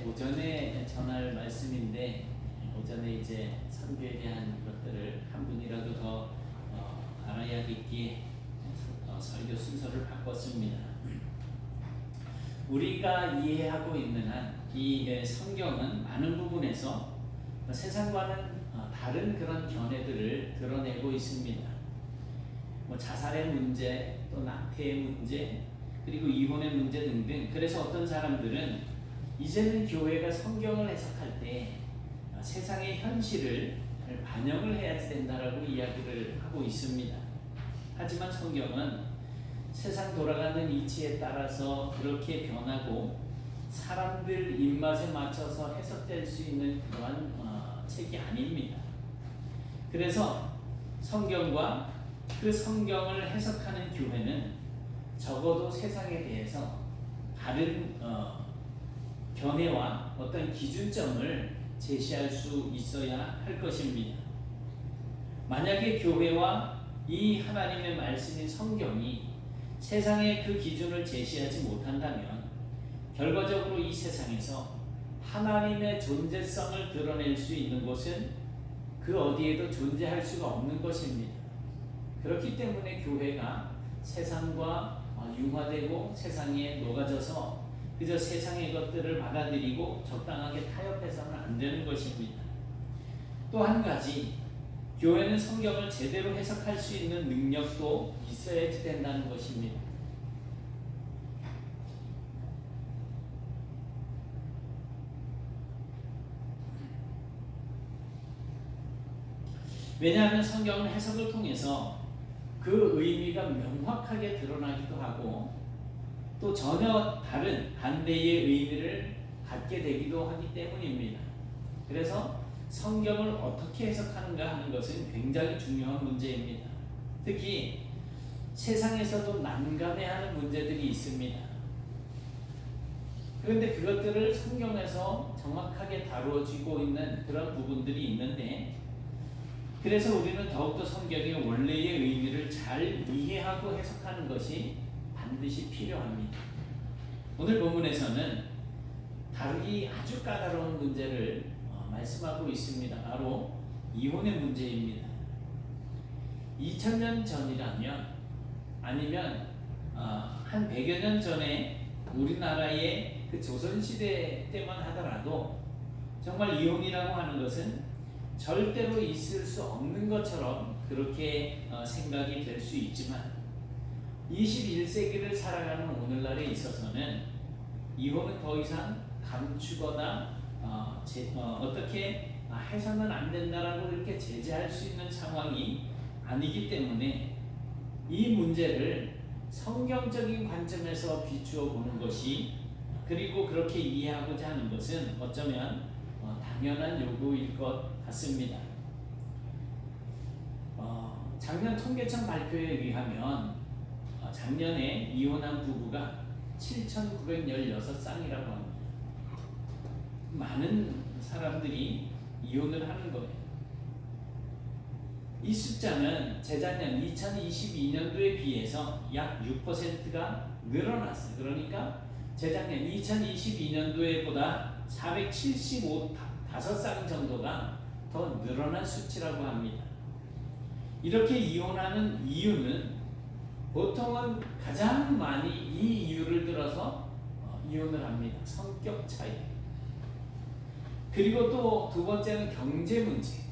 오전에 전할 말씀인데 오전에 이제 선교에 대한 것들을 한 분이라도 더 알아야겠기에 설교 순서를 바꿨습니다. 우리가 이해하고 있는 한 이 성경은 많은 부분에서 세상과는 다른 그런 견해들을 드러내고 있습니다. 자살의 문제, 또 낙태의 문제, 그리고 이혼의 문제 등등. 그래서 어떤 사람들은 이제는 교회가 성경을 해석할 때 세상의 현실을 반영을 해야지 된다라고 이야기를 하고 있습니다. 하지만 성경은 세상 돌아가는 이치에 따라서 그렇게 변하고 사람들 입맛에 맞춰서 해석될 수 있는 그러한 책이 아닙니다. 그래서 성경과 그 성경을 해석하는 교회는 적어도 세상에 대해서 다른 견해와 어떤 기준점을 제시할 수 있어야 할 것입니다. 만약에 교회와 이 하나님의 말씀인 성경이 세상에 그 기준을 제시하지 못한다면 결과적으로 이 세상에서 하나님의 존재성을 드러낼 수 있는 곳은 그 어디에도 존재할 수가 없는 것입니다. 그렇기 때문에 교회가 세상과 융화되고 세상에 녹아져서 그저 세상의 것들을 받아들이고 적당하게 타협해서는 안 되는 것입니다. 또 한 가지, 교회는 성경을 제대로 해석할 수 있는 능력도 있어야 된다는 것입니다. 왜냐하면 성경은 해석을 통해서 그 의미가 명확하게 드러나기도 하고 또 전혀 다른 반대의 의미를 갖게 되기도 하기 때문입니다. 그래서 성경을 어떻게 해석하는가 하는 것은 굉장히 중요한 문제입니다. 특히 세상에서도 난감해하는 문제들이 있습니다. 그런데 그것들을 성경에서 정확하게 다루어지고 있는 그런 부분들이 있는데, 그래서 우리는 더욱더 성경의 원래의 의미를 잘 이해하고 해석하는 것이 반드시 필요합니다. 오늘 본문에서는 다루기 아주 까다로운 문제를 말씀하고 있습니다. 바로 이혼의 문제입니다. 2000년 전이라면 아니면 한 100여 년 전에 우리나라의 그 조선시대 때만 하더라도 정말 이혼이라고 하는 것은 절대로 있을 수 없는 것처럼 그렇게 생각이 될 수 있지만 21세기를 살아가는 오늘날에 있어서는 이혼은 더 이상 감추거나 어떻게 해서는 안 된다라고 이렇게 제재할 수 있는 상황이 아니기 때문에 이 문제를 성경적인 관점에서 비추어 보는 것이, 그리고 그렇게 이해하고자 하는 것은 어쩌면 당연한 요구일 것 같습니다. 작년 통계청 발표에 의하면 작년에 이혼한 부부가 7,916쌍이라고 합니다. 많은 사람들이 이혼을 하는 거예요. 이 숫자는 재작년 2022년도에 비해서 약 6%가 늘어났어요. 그러니까 재작년 2022년도에보다 475쌍 정도가 더 늘어난 수치라고 합니다. 이렇게 이혼하는 이유는 보통은 가장 많이 이 이유를 들어서 이혼을 합니다. 성격 차이. 그리고 또 두 번째는 경제 문제.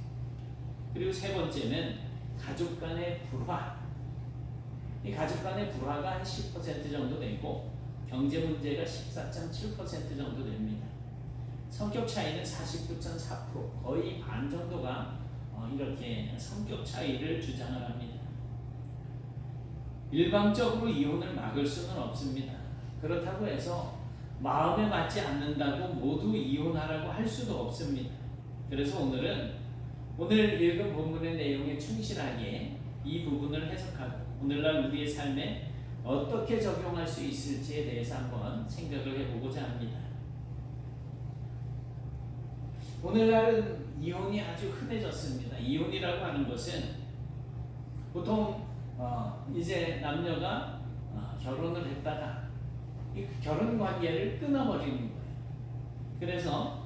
그리고 세 번째는 가족 간의 불화. 이 가족 간의 불화가 한 10% 정도 되고 경제 문제가 14.7% 정도 됩니다. 성격 차이는 49.4%, 거의 반 정도가 이렇게 성격 차이를 주장을 합니다. 일방적으로 이혼을 막을 수는 없습니다. 그렇다고 해서 마음에 맞지 않는다고 모두 이혼하라고 할 수도 없습니다. 그래서 오늘 읽은 본문의 내용에 충실하게 이 부분을 해석하고 오늘날 우리의 삶에 어떻게 적용할 수 있을지에 대해서 한번 생각을 해보고자 합니다. 오늘날은 이혼이 아주 흔해졌습니다. 이혼이라고 하는 것은 보통 이제 남녀가 결혼을 했다가 이 결혼 관계를 끊어버리는 거예요. 그래서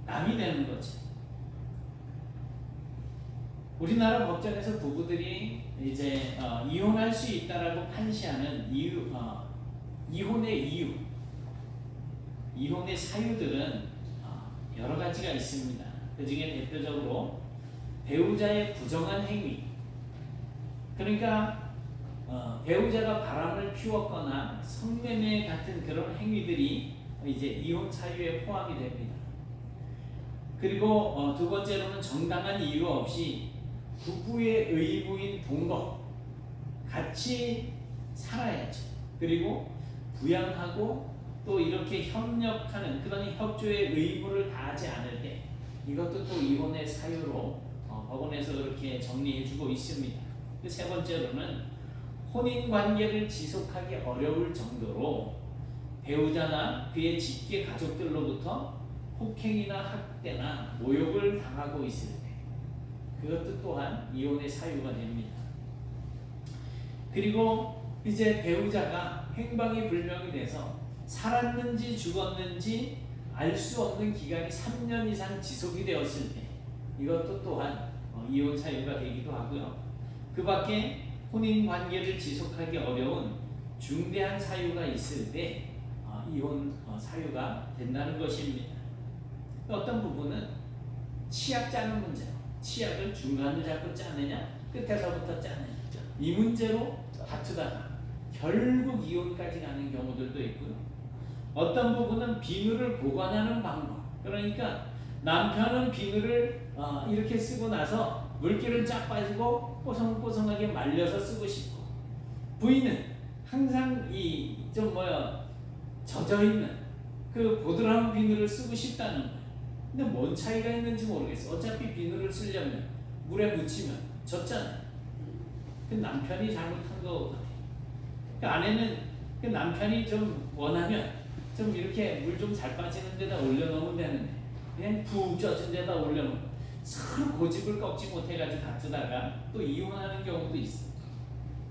남이 되는 거지. 우리나라 법정에서 부부들이 이제 이혼할 수 있다라고 판시하는 이혼의 이유, 이혼의 사유들은 여러 가지가 있습니다. 그 중에 대표적으로 배우자의 부정한 행위, 그러니까 배우자가 바람을 피웠거나 성매매 같은 그런 행위들이 이제 이혼 사유에 포함이 됩니다. 그리고 두 번째로는 정당한 이유 없이 부부의 의무인 동거, 같이 살아야죠. 그리고 부양하고 또 이렇게 협력하는 그런 협조의 의무를 다하지 않을 때, 이것도 또 이혼의 사유로 법원에서 그렇게 정리해주고 있습니다. 세 번째로는 혼인 관계를 지속하기 어려울 정도로 배우자나 그의 직계 가족들로부터 폭행이나 학대나 모욕을 당하고 있을 때, 그것도 또한 이혼의 사유가 됩니다. 그리고 이제 배우자가 행방이 불명이 돼서 살았는지 죽었는지 알 수 없는 기간이 3년 이상 지속이 되었을 때, 이것도 또한 이혼 사유가 되기도 하고요. 그 밖에 혼인 관계를 지속하기 어려운 중대한 사유가 있을 때 이혼 사유가 된다는 것입니다. 어떤 부분은 치약 짜는 문제, 치약을 중간을 잡고 짜느냐 끝에서부터 짜느냐, 이 문제로 다투다가 결국 이혼까지 가는 경우들도 있고요. 어떤 부분은 비누를 보관하는 방법, 그러니까 남편은 비누를 이렇게 쓰고 나서 물기를 쫙 빠지고 뽀송뽀송하게 말려서 쓰고 싶고, 부인은 항상 젖어있는 그 보드라운 비누를 쓰고 싶다는 거예요. 근데 뭔 차이가 있는지 모르겠어. 어차피 비누를 쓰려면 물에 묻히면 젖잖아요. 그 남편이 잘못한 거 같아요. 그 아내는 그 남편이 좀 원하면 좀 이렇게 물 좀 잘 빠지는 데다 올려놓으면 되는데, 그냥 푹 젖은 데다 올려놓으면 서로 고집을 꺾지 못해가지고 다투다가 또 이혼하는 경우도 있어.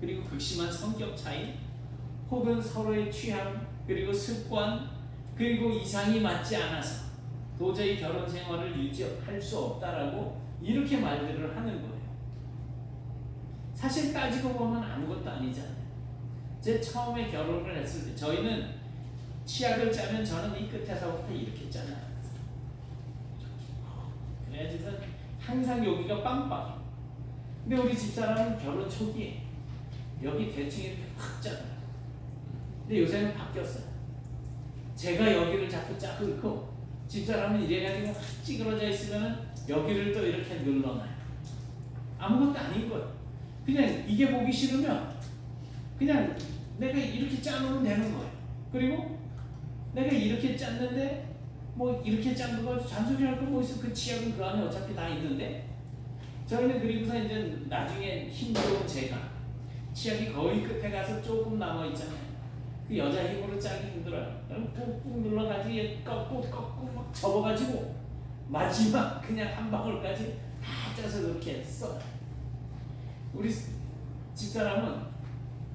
그리고 극심한 성격 차이, 혹은 서로의 취향, 그리고 습관, 그리고 이상이 맞지 않아서 도저히 결혼 생활을 유지할 수 없다라고 이렇게 말들을 하는 거예요. 사실 따지고 보면 아무것도 아니잖아요. 제 처음에 결혼을 했을 때 저희는 치약을 짜면 저는 이 끝에서부터 이렇게 짜놔요. 그래야지 항상 여기가 빵빵. 근데 우리 집사람은 결혼 초기에 여기 대충 이렇게 확 짜요. 근데 요새는 바뀌었어요. 제가 여기를 자꾸 짜고 있고, 집사람은 이래가지고 확 찌그러져 있으면 여기를 또 이렇게 눌러놔요. 아무것도 아닌 거예요. 그냥 이게 보기 싫으면 그냥 내가 이렇게 짜놓으면 되는 거예요. 그리고 내가 이렇게 짰는데 뭐 이렇게 짠 거 가지고 잔소리할 거 뭐 있어. 그 치약은 그 안에 어차피 다 있는데. 저희는 그리고서 이제 나중에 힘들어온 제가 치약이 거의 끝에 가서 조금 남아 있잖아요. 그 여자 힘으로 짜기 힘들어요. 꾹꾹 눌러가지고 꺾고 막 접어가지고 마지막 그냥 한 방울까지 다 짜서 그렇게 써요. 우리 집사람은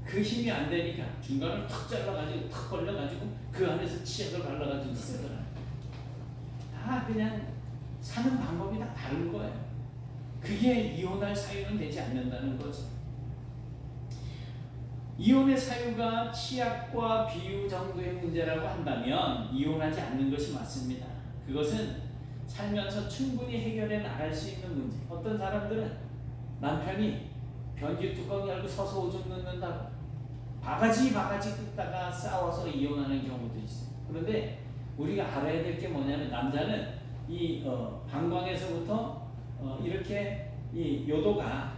그 힘이 안 되니까 중간을 탁 잘라가지고 탁 벌려가지고 그 안에서 치약을 발라가지고 쓰더라고요. 다 그냥 사는 방법이 다 다른 거예요. 그게 이혼할 사유는 되지 않는다는 거죠. 이혼의 사유가 치약과 비유 정도의 문제라고 한다면 이혼하지 않는 것이 맞습니다. 그것은 살면서 충분히 해결해 나갈 수 있는 문제. 어떤 사람들은 남편이 변기 뚜껑 열고 서서 오줌 넣는다고 바가지 뜯다가 싸워서 이혼하는 경우도 있어요. 그런데 우리가 알아야 될 게 뭐냐면, 남자는 이 방광에서부터 이렇게 이 요도가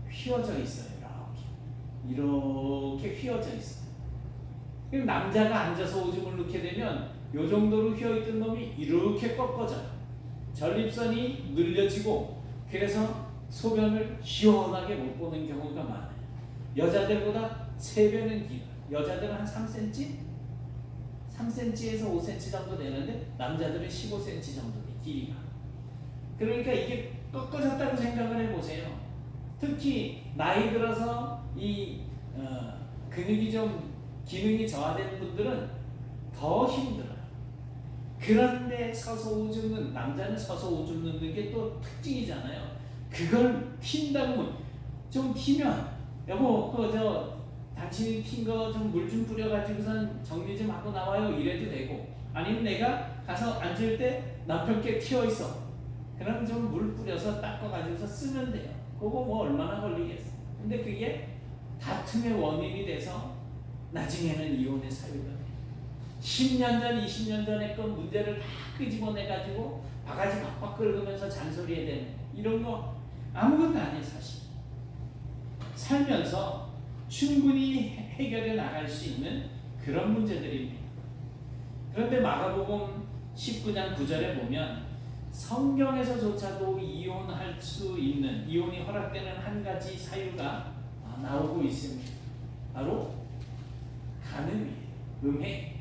휘어져 있어요. 이렇게 휘어져 있어요. 그럼 남자가 앉아서 오줌을 넣게 되면 요 정도로 휘어있던 놈이 이렇게 꺾어져요. 전립선이 늘려지고, 그래서 소변을 시원하게 못 보는 경우가 많아요. 여자들보다 3배는 길어요. 여자들은 한 3cm? 3cm에서 5cm 정도 되는데 남자들은 15cm 정도 돼요, 길이가. 그러니까 이게 꺾어졌다고 생각을 해보세요. 특히 나이 들어서 이 근육이 좀 기능이 저하된 분들은 더 힘들어요. 그런데 서서 오줌 남자는 서서 오줌 누는 게 또 특징이잖아요. 그걸 튄다고 좀 튀면 여보 당신이 튄 거 좀 물 좀 뿌려가지고선 정리 좀 하고 나와요 이래도 되고, 아니면 내가 가서 앉을 때 남편께 튀어 있어. 그럼 좀 물 뿌려서 닦아가지고서 쓰면 돼요. 그거 뭐 얼마나 걸리겠어. 근데 그게 다툼의 원인이 돼서 나중에는 이혼의 사유가 돼. 10년 전, 20년 전에 그 문제를 다 끄집어내가지고 바가지 박박 긁으면서 잔소리해야 되는 이런 거 아무것도 아니에요. 사실 살면서 충분히 해결해 나갈 수 있는 그런 문제들입니다. 그런데 마가복음 19장 9절에 보면 성경에서조차도 이혼할 수 있는, 이혼이 허락되는 한 가지 사유가 나오고 있습니다. 바로 간음이에요. 음해.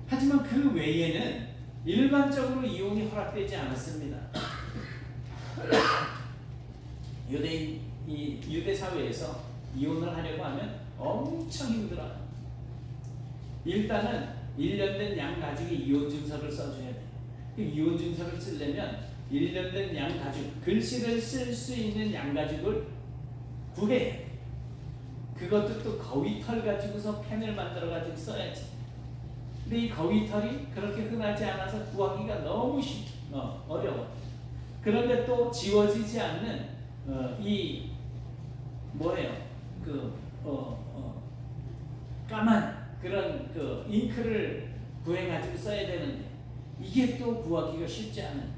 하지만 그 외에는 일반적으로 이혼이 허락되지 않았습니다. 유대 사회에서 이혼을 하려고 하면 엄청 힘들어요. 일단은 1년 된 양 가죽에 이혼 증서를 써줘야 돼요. 그 이혼 증서를 쓰려면 1년 된 양 가죽, 글씨를 쓸 수 있는 양 가죽을 구해야 돼요. 그것도 또 거위털 가지고서 펜을 만들어 가지고 써야지. 근데 이 거위털이 그렇게 흔하지 않아서 구하기가 너무 어려워. 그런데 또 지워지지 않는 이 뭐예요? 까만 그런 잉크를 구해 가지고 써야 되는데 이게 또 구하기가 쉽지 않은.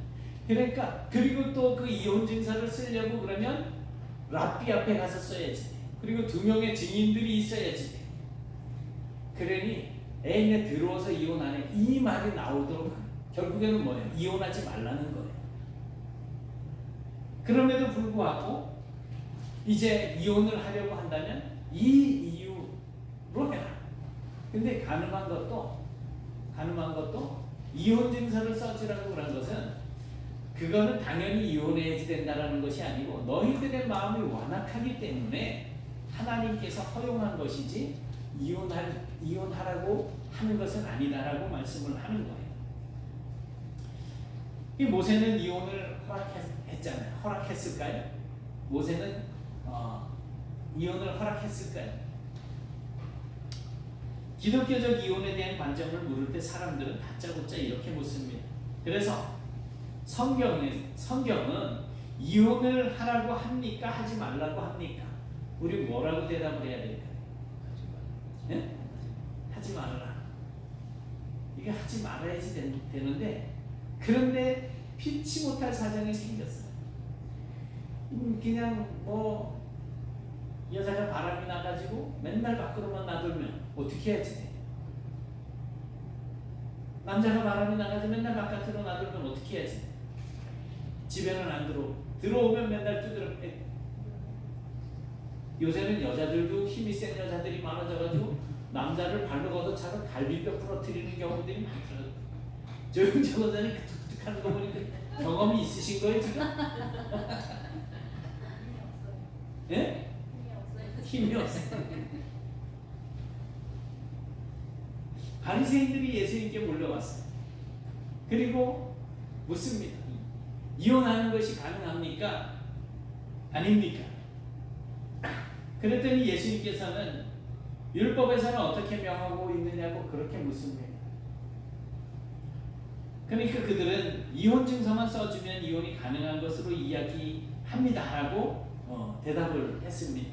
그러니까 그리고 또 그 이혼 증서를 쓰려고 그러면 랍비 앞에 가서 써야지. 그리고 2명의 증인들이 있어야지. 그러니 애인에 들어와서 이혼하네 이 말이 나오도록 결국에는 뭐예요? 이혼하지 말라는 거예요. 그럼에도 불구하고 이제 이혼을 하려고 한다면 이 이유로 해라. 근데 가능한 것도 이혼 증서를 써주라고 그런 것은 그거는 당연히 이혼해야지 된다라는 것이 아니고 너희들의 마음이 완악하기 때문에 하나님께서 허용한 것이지 이혼하라고 하는 것은 아니다라고 말씀을 하는 거예요. 이 모세는 이혼을 허락했잖아요. 허락했을까요? 모세는 이혼을 허락했을까요? 기독교적 이혼에 대한 관점을 물을 때 사람들은 다짜고짜 이렇게 묻습니다. 그래서 성경은 이혼을 하라고 합니까? 하지 말라고 합니까? 우리 뭐라고 대답을 해야 될까요? 네? 하지 말아라. 이게 하지 말아야지 되는데 그런데 피치 못할 사정이 생겼어요. 그냥 여자가 바람이 나가지고 맨날 밖으로만 나돌면 어떻게 해야지 돼? 남자가 바람이 나가지고 맨날 바깥으로 나돌면 어떻게 해야지 돼? 집에는 안 들어오면 맨날 두드려 패. 요새는 여자들도 힘이 센 여자들이 많아져가지고 남자를 발로 걷어차서 갈비뼈 부러뜨리는 경우들이 많더라고요. 조영재 원장님 독특한 거 보니까 경험이 있으신 거예요 지금? 예? 힘이 없어요. 바리새인들이 예수님께 몰려왔어요. 그리고 묻습니다. 이혼하는 것이 가능합니까? 아닙니까? 그랬더니 예수님께서는 율법에서는 어떻게 명하고 있느냐고 그렇게 묻습니다. 그러니까 그들은 이혼 증서만 써주면 이혼이 가능한 것으로 이야기합니다라고 대답을 했습니다.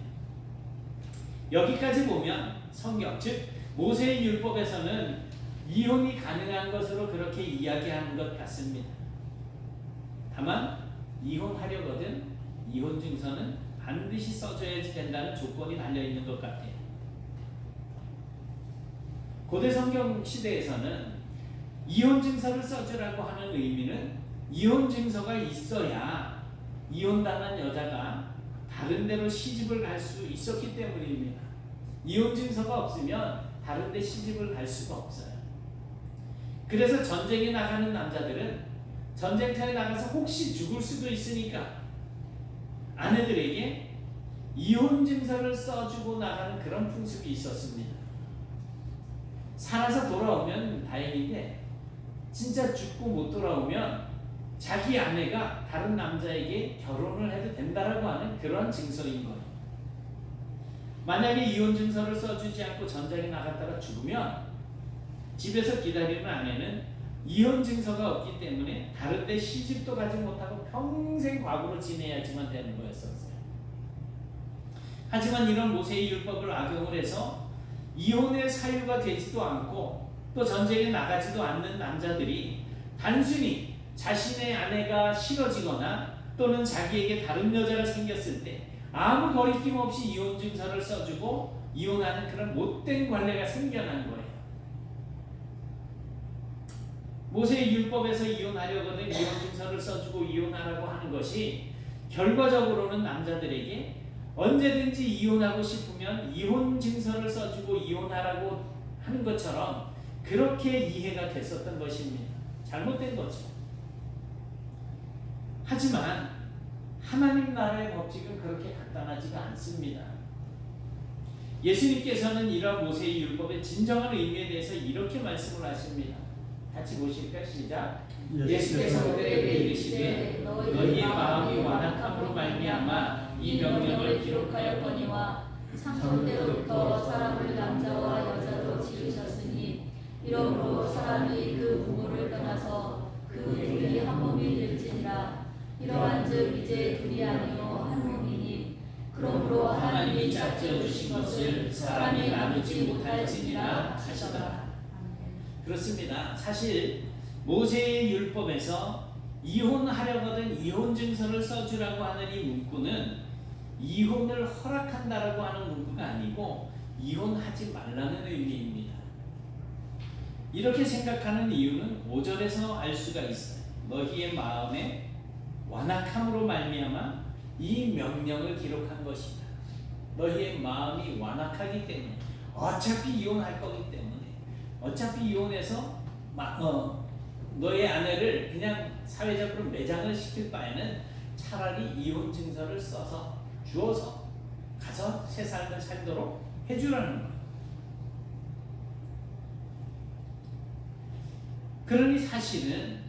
여기까지 보면 성경, 즉 모세의 율법에서는 이혼이 가능한 것으로 그렇게 이야기하는 것 같습니다. 다만 이혼하려거든 이혼 증서는 반드시 써줘야지 된다는 조건이 달려있는 것 같아요. 고대 성경 시대에서는 이혼 증서를 써주라고 하는 의미는 이혼 증서가 있어야 이혼당한 여자가 다른 데로 시집을 갈 수 있었기 때문입니다. 이혼 증서가 없으면 다른 데 시집을 갈 수가 없어요. 그래서 전쟁에 나가는 남자들은 전쟁터에 나가서 혹시 죽을 수도 있으니까 아내들에게 이혼 증서를 써주고 나가는 그런 풍습이 있었습니다. 살아서 돌아오면 다행인데 진짜 죽고 못 돌아오면 자기 아내가 다른 남자에게 결혼을 해도 된다라고 하는 그런 증서인 거예요. 만약에 이혼 증서를 써주지 않고 전장에 나갔다가 죽으면 집에서 기다리는 아내는 이혼 증서가 없기 때문에 다른 데 시집도 가지 못하고 평생 과부로 지내야지만 되는 거였었어요. 하지만 이런 모세의 율법을 악용을 해서 이혼의 사유가 되지도 않고 또 전쟁에 나가지도 않는 남자들이 단순히 자신의 아내가 싫어지거나 또는 자기에게 다른 여자가 생겼을 때 아무 거리낌 없이 이혼 증서를 써주고 이혼하는 그런 못된 관례가 생겨난 거예요. 모세의 율법에서 이혼하려거든 이혼 증서를 써주고 이혼하라고 하는 것이 결과적으로는 남자들에게 언제든지 이혼하고 싶으면 이혼 증서를 써주고 이혼하라고 하는 것처럼 그렇게 이해가 됐었던 것입니다. 잘못된 거죠. 하지만 하나님 나라의 법칙은 그렇게 간단하지가 않습니다. 예수님께서는 이러한 모세의 율법의 진정한 의미에 대해서 이렇게 말씀을 하십니다. 같이 보실까요? 시작. 예수께서 그들에게 이르시되 너희의 마음이 완악함으로 말미암아 이 명령을 기록하였거니와 창조때로부터 사람을 남자와 여자로 지으셨으니 이러므로 사람이 그 부모를 떠나서 그 둘이 한 몸이 될지니라. 이러한즉 이제 둘이 아니요 한 몸이니 그러므로 하나님이 짝지어 주신 것을 사람이 나누지 못할지니라 하시더라. 그렇습니다. 사실 모세의 율법에서 이혼하려거든 이혼 증서를 써주라고 하는 이 문구는 이혼을 허락한다라고 하는 문구가 아니고 이혼하지 말라는 의미입니다. 이렇게 생각하는 이유는 5절에서 알 수가 있어요. 너희의 마음에 완악함으로 말미암아 이 명령을 기록한 것이다. 너희의 마음이 완악하기 때문에 어차피 이혼할 거기 때문에 어차피 이혼해서 너의 아내를 그냥 사회적으로 매장을 시킬 바에는 차라리 이혼 증서를 써서 주어서 가서 새 삶을 살도록 해주라는 거예요. 그러니 사실은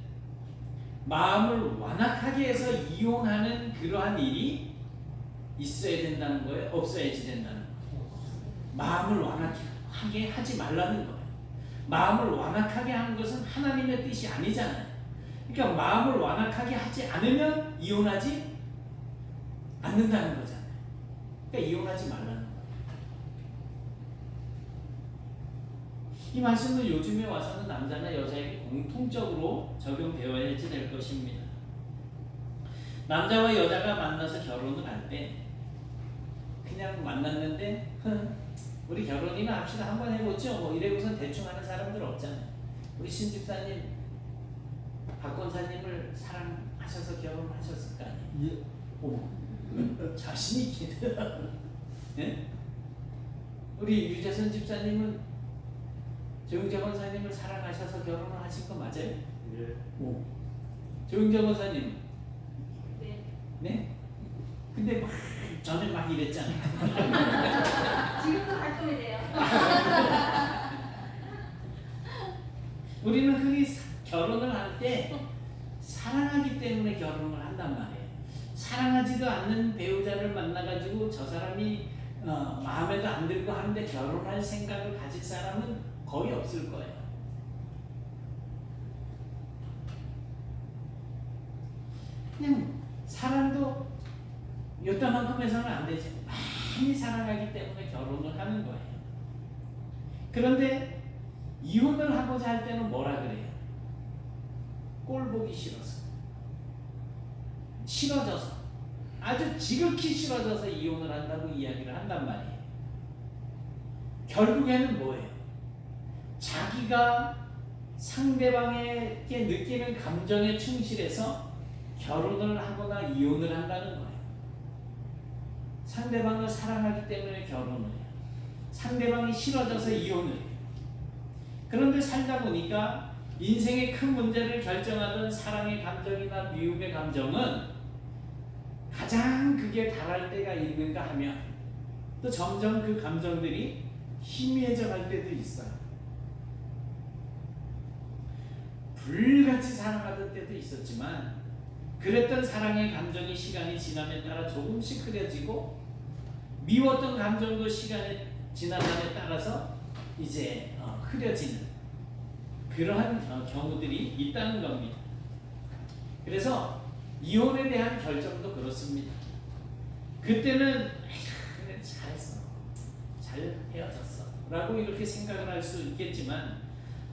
마음을 완악하게 해서 이혼하는 그러한 일이 있어야 된다는 거예요? 없어야지 된다는 거예요? 마음을 완악하게 하지 말라는 거예요. 마음을 완악하게 하는 것은 하나님의 뜻이 아니잖아요. 그러니까 마음을 완악하게 하지 않으면 이혼하지 않는다는 거잖아요. 그러니까 이혼하지 말라는 거예요. 이 말씀은 요즘에 와서는 남자나 여자에게 공통적으로 적용되어야지 될 것입니다. 남자와 여자가 만나서 결혼을 할 때 그냥 만났는데 우리 결혼이나 합시다 한번 해보죠 뭐 이래고선 대충 하는 사람들 없잖아요. 우리 신집사님 박권사님을 사랑하셔서 결혼하셨을 거 아니에요. 예. 오, 자신 있게. 네? 우리 유재선 집사님은 조용재 권사님을 사랑하셔서 결혼을 하신 거 맞아요? 예. 오. 조용재 권사님. 네. 네? 근데 막 저는 막 이랬잖아요. 지금도 활동이 돼요. 우리는 흔히 결혼을 할 때 사랑하기 때문에 결혼을 한단 말이에요. 사랑하지도 않는 배우자를 만나가지고 저 사람이 마음에도 안 들고 하는데 결혼할 생각을 가질 사람은 거의 없을 거예요. 그냥 사랑도 요딴만큼 해서는 안 되지. 많이 사랑하기 때문에 결혼을 하는 거예요. 그런데 이혼을 하고자 할 때는 뭐라 그래요? 꼴 보기 싫어서, 싫어져서, 아주 지극히 싫어져서 이혼을 한다고 이야기를 한단 말이에요. 결국에는 뭐예요? 자기가 상대방에게 느끼는 감정에 충실해서 결혼을 하거나 이혼을 한다는 거예요. 상대방을 사랑하기 때문에 결혼을 해요. 상대방이 싫어져서 이혼을 해요. 그런데 살다 보니까 인생의 큰 문제를 결정하던 사랑의 감정이나 미움의 감정은 가장 극에 달할 때가 있는가 하면 또 점점 그 감정들이 희미해져 갈 때도 있어요. 불같이 사랑하던 때도 있었지만 그랬던 사랑의 감정이 시간이 지남에 따라 조금씩 흐려지고 미웠던 감정도 시간이 지나감에 따라서 이제 흐려지는 그러한 경우들이 있다는 겁니다. 그래서 이혼에 대한 결정도 그렇습니다. 그때는 그래 잘했어, 잘 헤어졌어 라고 이렇게 생각을 할 수 있겠지만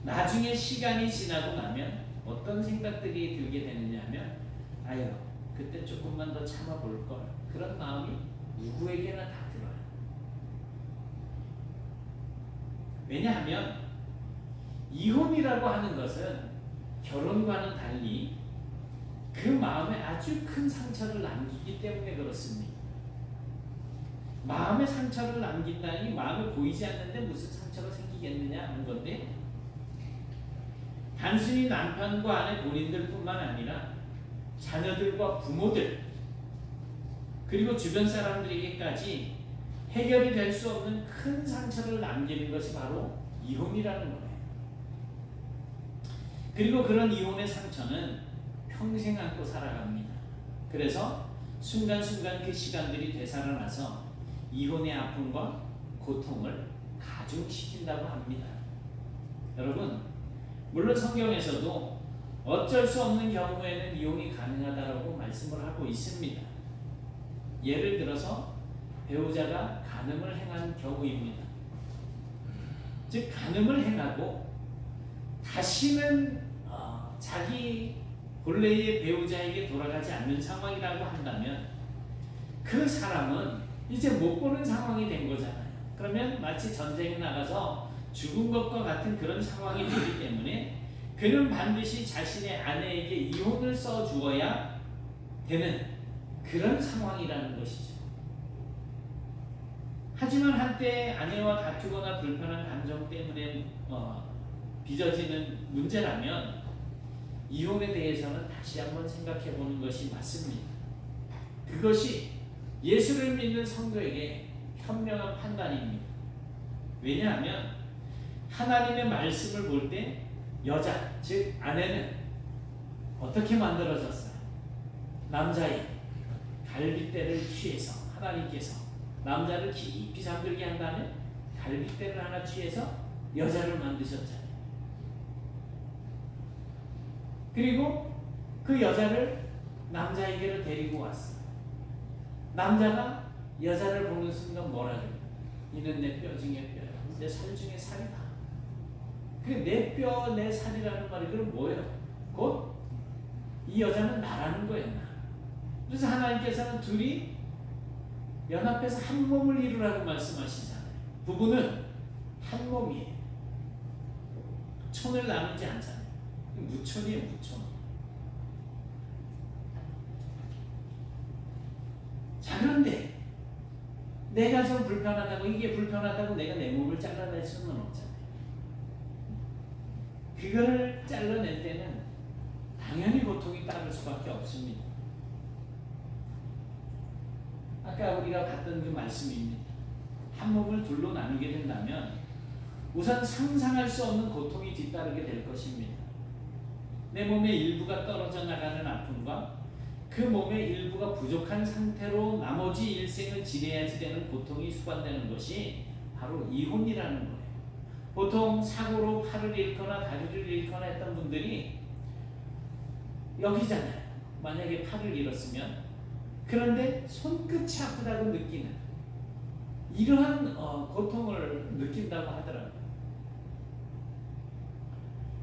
나중에 시간이 지나고 나면 어떤 생각들이 들게 되느냐 하면 아유 그때 조금만 더 참아볼 걸, 그런 마음이 누구에게나 다 들어요. 왜냐하면 이혼이라고 하는 것은 결혼과는 달리 그 마음에 아주 큰 상처를 남기기 때문에 그렇습니다. 마음에 상처를 남긴다니 마음에 보이지 않는데 무슨 상처가 생기겠느냐 하는 건데, 단순히 남편과 아내 본인들뿐만 아니라 자녀들과 부모들 그리고 주변 사람들에게까지 해결이 될 수 없는 큰 상처를 남기는 것이 바로 이혼이라는 거예요. 그리고 그런 이혼의 상처는 평생 안고 살아갑니다. 그래서 순간순간 그 시간들이 되살아나서 이혼의 아픔과 고통을 가중시킨다고 합니다. 여러분, 물론 성경에서도 어쩔 수 없는 경우에는 이혼이 가능하다고 말씀을 하고 있습니다. 예를 들어서 배우자가 간음을 행한 경우입니다. 즉 간음을 행하고 다시는 자기 본래의 배우자에게 돌아가지 않는 상황이라고 한다면 그 사람은 이제 못 보는 상황이 된 거잖아요. 그러면 마치 전쟁에 나가서 죽은 것과 같은 그런 상황이 되기 때문에 그는 반드시 자신의 아내에게 이혼을 써주어야 되는 그런 상황이라는 것이죠. 하지만 한때 아내와 다투거나 불편한 감정 때문에 빚어지는 문제라면 이혼에 대해서는 다시 한번 생각해 보는 것이 맞습니다. 그것이 예수를 믿는 성도에게 현명한 판단입니다. 왜냐하면 하나님의 말씀을 볼 때 여자, 즉 아내는 어떻게 만들어졌어요? 남자의 갈빗대를 취해서 하나님께서 남자를 깊이 잠들게 한 다음에 갈빗대를 하나 취해서 여자를 만드셨잖아요. 그리고 그 여자를 남자에게로 데리고 왔어요. 남자가 여자를 보는 순간 뭐라 그래요? 이는 내 뼈 중에 뼈야, 내 살 중에 살이다. 그 내 뼈, 내 살이라는 말이 그럼 뭐예요? 곧 이 여자는 나라는 거예요, 나. 그래서 하나님께서는 둘이 연합해서 한 몸을 이루라고 말씀하시잖아요. 부부는 한 몸이에요. 촌을 나누지 않잖아요. 무촌이에요, 무촌. 자, 그런데 내가 좀 불편하다고, 이게 불편하다고 내가 내 몸을 잘라낼 수는 없잖아요. 그거를 잘라낼 때는 당연히 고통이 따를 수밖에 없습니다. 아까 우리가 봤던 그 말씀입니다. 한 몸을 둘로 나누게 된다면 우선 상상할 수 없는 고통이 뒤따르게 될 것입니다. 내 몸의 일부가 떨어져 나가는 아픔과 그 몸의 일부가 부족한 상태로 나머지 일생을 지내야지 되는 고통이 수반되는 것이 바로 이혼이라는 거예요. 보통 사고로 팔을 잃거나 다리를 잃거나 했던 분들이 여기잖아요. 만약에 팔을 잃었으면, 그런데 손끝이 아프다고 느끼는 이러한 고통을 느낀다고 하더라고요.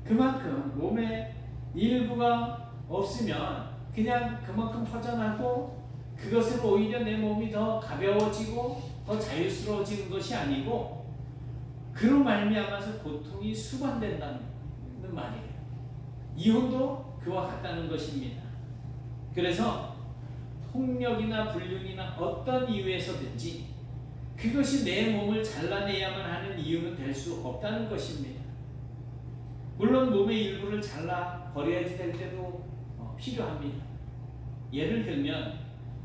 그만큼 몸의 일부가 없으면 그냥 그만큼 허전하고 그것으로 오히려 내 몸이 더 가벼워지고 더 자유스러워지는 것이 아니고 그로 말미암아서 고통이 수반된다는 말이에요. 이혼도 그와 같다는 것입니다. 그래서 폭력이나 불륜이나 어떤 이유에서든지 그것이 내 몸을 잘라내야만 하는 이유는 될 수 없다는 것입니다. 물론 몸의 일부를 잘라 버려야지 될 때도 필요합니다. 예를 들면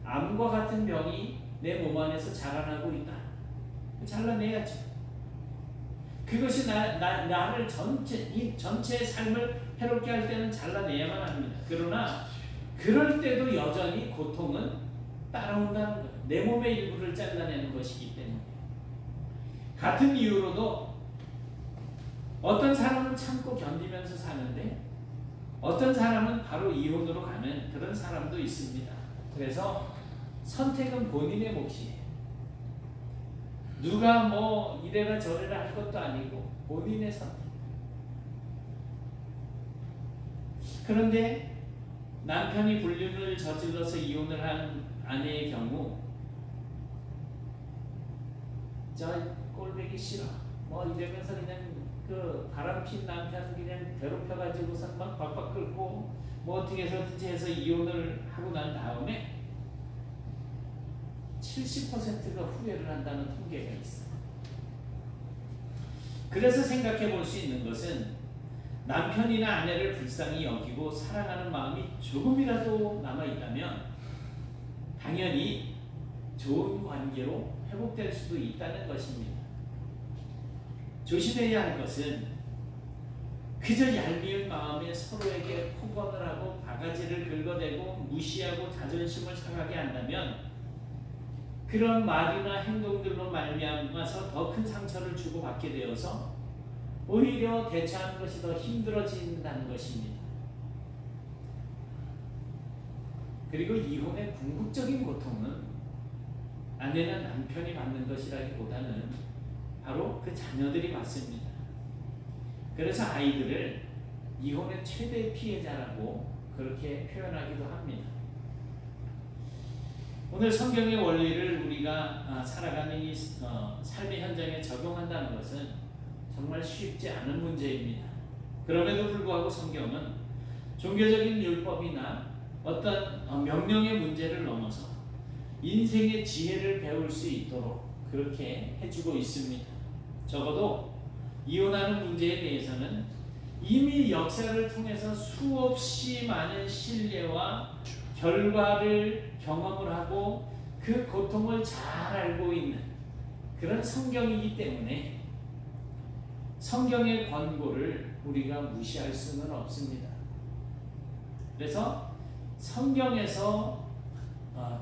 암과 같은 병이 내 몸 안에서 자라나고 있다. 잘라내야죠. 그것이 나를 전체의 삶을 해롭게 할 때는 잘라내야만 합니다. 그러나 그럴 때도 여전히 고통은 따라온다는 거예요. 내 몸의 일부를 잘라내는 것이기 때문에. 같은 이유로도 어떤 사람은 참고 견디면서 사는데 어떤 사람은 바로 이혼으로 가는 그런 사람도 있습니다. 그래서 선택은 본인의 몫이에요. 누가 뭐 이래라 저래라 할 것도 아니고 본인의 선택. 그런데 남편이 불륜을 저질러서 이혼을 한 아내의 경우 저 꼴보기 싫어 뭐 이러면서 그냥 그 바람핀 남편 그냥 괴롭혀가지고선 막 박박 끓고 뭐 어떻게 해서든지 해서 이혼을 하고 난 다음에 70%가 후회를 한다는 통계가 있어요. 그래서 생각해 볼 수 있는 것은 남편이나 아내를 불쌍히 여기고 사랑하는 마음이 조금이라도 남아있다면 당연히 좋은 관계로 회복될 수도 있다는 것입니다. 조심해야 할 것은 그저 얄미운 마음에 서로에게 폭언을 하고 바가지를 긁어대고 무시하고 자존심을 상하게 한다면 그런 말이나 행동들로 말미암아서 더 큰 상처를 주고받게 되어서 오히려 대처하는 것이 더 힘들어진다는 것입니다. 그리고 이혼의 궁극적인 고통은 아내나 남편이 받는 것이라기보다는 바로 그 자녀들이 받습니다. 그래서 아이들을 이혼의 최대 피해자라고 그렇게 표현하기도 합니다. 오늘 성경의 원리를 우리가 살아가는 이 삶의 현장에 적용한다는 것은 정말 쉽지 않은 문제입니다. 그럼에도 불구하고 성경은 종교적인 율법이나 어떤 명령의 문제를 넘어서 인생의 지혜를 배울 수 있도록 그렇게 해주고 있습니다. 적어도 이혼하는 문제에 대해서는 이미 역사를 통해서 수없이 많은 신뢰와 결과를 경험을 하고 그 고통을 잘 알고 있는 그런 성경이기 때문에 성경의 권고를 우리가 무시할 수는 없습니다. 그래서 성경에서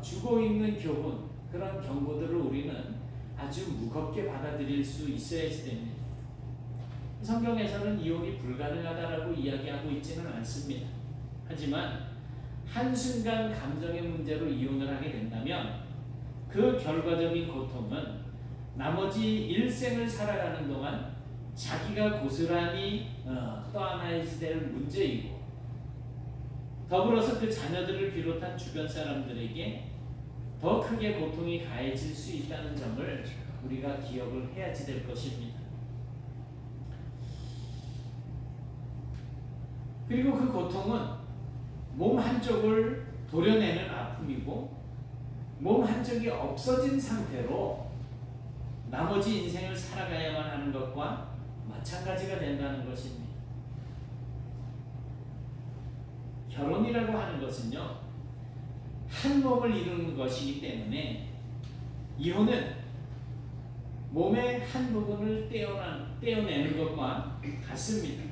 주고 있는 교훈, 그런 경고들을 우리는 아주 무겁게 받아들일 수 있어야 됩니다. 성경에서는 이혼이 불가능하다라고 이야기하고 있지는 않습니다. 하지만 한순간 감정의 문제로 이혼을 하게 된다면 그 결과적인 고통은 나머지 일생을 살아가는 동안 자기가 고스란히 떠안아야 될 문제이고 더불어서 그 자녀들을 비롯한 주변 사람들에게 더 크게 고통이 가해질 수 있다는 점을 우리가 기억을 해야지 될 것입니다. 그리고 그 고통은 몸 한쪽을 도려내는 아픔이고 몸 한쪽이 없어진 상태로 나머지 인생을 살아가야만 하는 것과 마찬가지가 된다는 것입니다. 결혼이라고 하는 것은요, 한 몸을 이루는 것이기 때문에 이혼은 몸의 한 부분을 떼어내는 것과 같습니다.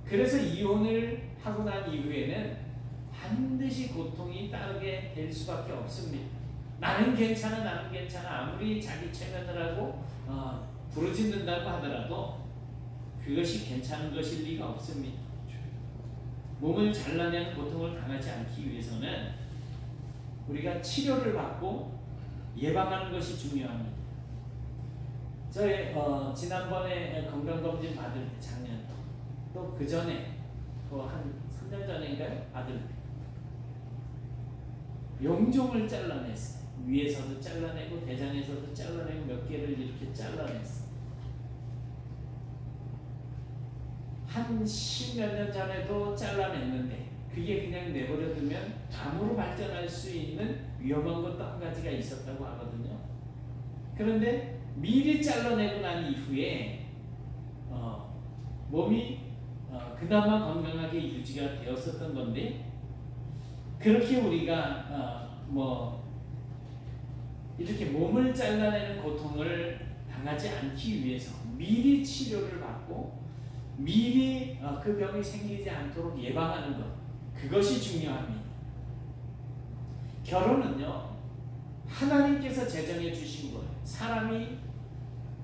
그래서 이혼을 하고 난 이후에는 반드시 고통이 따르게 될 수밖에 없습니다. 나는 괜찮아 아무리 자기 최면을 하고 부르짖는다고 하더라도 그것이 괜찮은 것일 리가 없습니다. 몸을 잘라내는 고통을 당하지 않기 위해서는 우리가 치료를 받고 예방하는 것이 중요합니다. 저희 지난번에 건강검진 받을 때 작년 또 그 전에 한 3년 전인가요? 아들 용종을 잘라냈어요. 위에서도 잘라내고 대장에서도 잘라내고 몇 개를 이렇게 잘라냈어요. 한 10몇 년 전에도 잘라냈는데 그게 그냥 내버려두면 암으로 발전할 수 있는 위험한 것도 한 가지가 있었다고 하거든요. 그런데 미리 잘라내고 난 이후에 몸이 그나마 건강하게 유지가 되었었던 건데 그렇게 우리가 이렇게 몸을 잘라내는 고통을 당하지 않기 위해서 미리 치료를 받고 미리 그 병이 생기지 않도록 예방하는 것, 그것이 중요합니다. 결혼은요, 하나님께서 제정해 주신 거예요. 사람이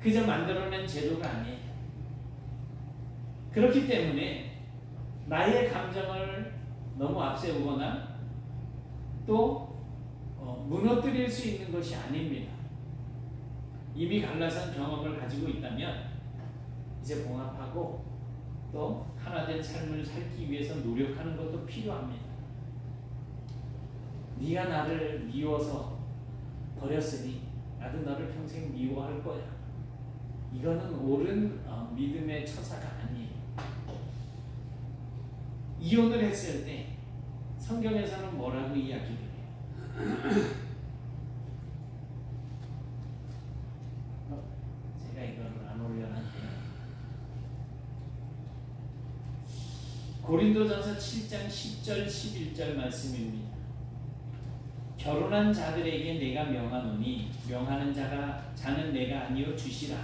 그저 만들어낸 제도가 아니에요. 그렇기 때문에 나의 감정을 너무 앞세우거나 또 무너뜨릴 수 있는 것이 아닙니다. 이미 갈라선 경험을 가지고 있다면 이제 봉합하고 또 하나된 삶을 살기 위해서 노력하는 것도 필요합니다. 네가 나를 미워서 버렸으니 나도 너를 평생 미워할 거야. 이거는 옳은 믿음의 처사가 아니에요. 이혼을 했을 때 성경에서는 뭐라고 이야기를 해요? 제가 이걸 안 올려놨네요. 고린도전서 7장 10절 11절 말씀입니다. 결혼한 자들에게 내가 명하노니 명하는 자는 내가 아니요 주시라.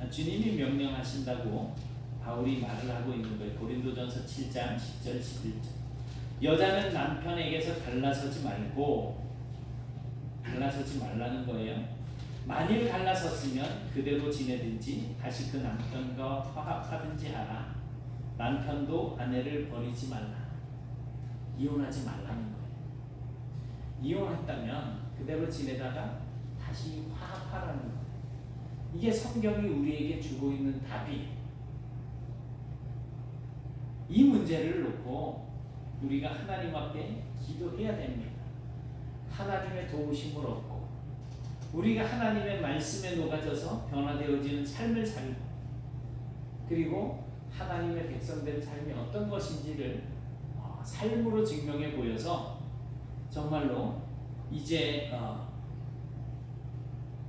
주님이 명령하신다고 바울이 말을 하고 있는 거예요. 고린도전서 7장 10절 11절. 여자는 남편에게서 갈라서지 말라는 거예요. 만일 갈라섰으면 그대로 지내든지 다시 그 남편과 화합하든지 하라. 남편도 아내를 버리지 말라. 이혼하지 말라는 거예요. 이혼했다면 그대로 지내다가 다시 화합하라는 거예요. 이게 성경이 우리에게 주고 있는 답이에요. 이 문제를 놓고 우리가 하나님 앞에 기도해야 됩니다. 하나님의 도우심을 얻고 우리가 하나님의 말씀에 녹아져서 변화되어지는 삶을 살고 그리고 하나님의 백성된 삶이 어떤 것인지를 삶으로 증명해 보여서 정말로 이제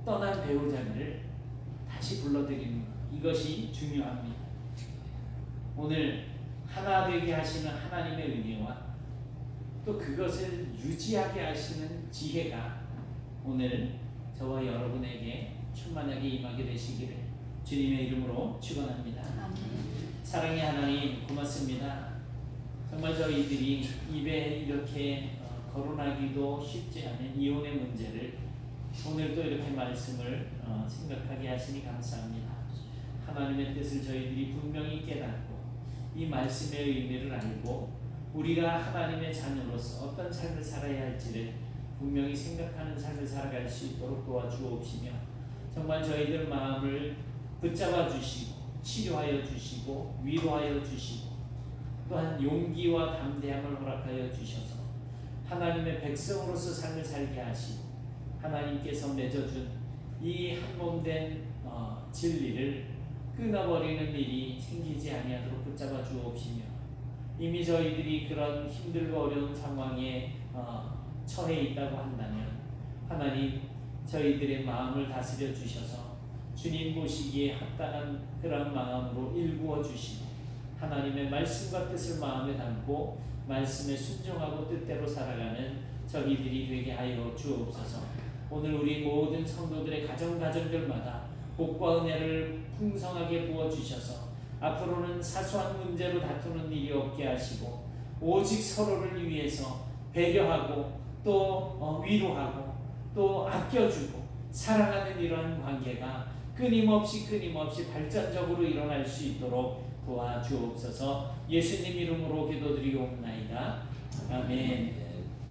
떠난 배우자를 다시 불러들이는 것, 이것이 중요합니다. 오늘 하나 되게 하시는 하나님의 은혜와 또 그것을 유지하게 하시는 지혜가 오늘 저와 여러분에게 충만하게 임하게 되시기를 주님의 이름으로 축원합니다. 사랑의 하나님 고맙습니다. 정말 저희들이 입에 이렇게 거론하기도 쉽지 않은 이혼의 문제를 오늘 또 이렇게 말씀을 생각하게 하시니 감사합니다. 하나님의 뜻을 저희들이 분명히 깨닫고 이 말씀의 의미를 알고 우리가 하나님의 자녀로서 어떤 삶을 살아야 할지를 분명히 생각하는 삶을 살아갈 수 있도록 도와주옵시며 정말 저희들 마음을 붙잡아 주시고 치료하여 주시고 위로하여 주시고 또한 용기와 담대함을 허락하여 주셔서 하나님의 백성으로서 삶을 살게 하시고 하나님께서 맺어준 이 한몸된 진리를 끊어버리는 일이 생기지 아니하도록 붙잡아 주옵시며 이미 저희들이 그런 힘들고 어려운 상황에 처해 있다고 한다면 하나님 저희들의 마음을 다스려 주셔서 주님 보시기에 합당한 그런 마음으로 일구어 주시고 하나님의 말씀과 뜻을 마음에 담고 말씀에 순종하고 뜻대로 살아가는 저희들이 되게 하여 주옵소서. 오늘 우리 모든 성도들의 가정들마다 복과 은혜를 풍성하게 부어주셔서 앞으로는 사소한 문제로 다투는 일이 없게 하시고 오직 서로를 위해서 배려하고 또 위로하고 또 아껴주고 사랑하는 이러한 관계가 끊임없이 발전적으로 일어날 수 있도록 도와주옵소서. 예수님 이름으로 기도드리옵나이다. 아멘.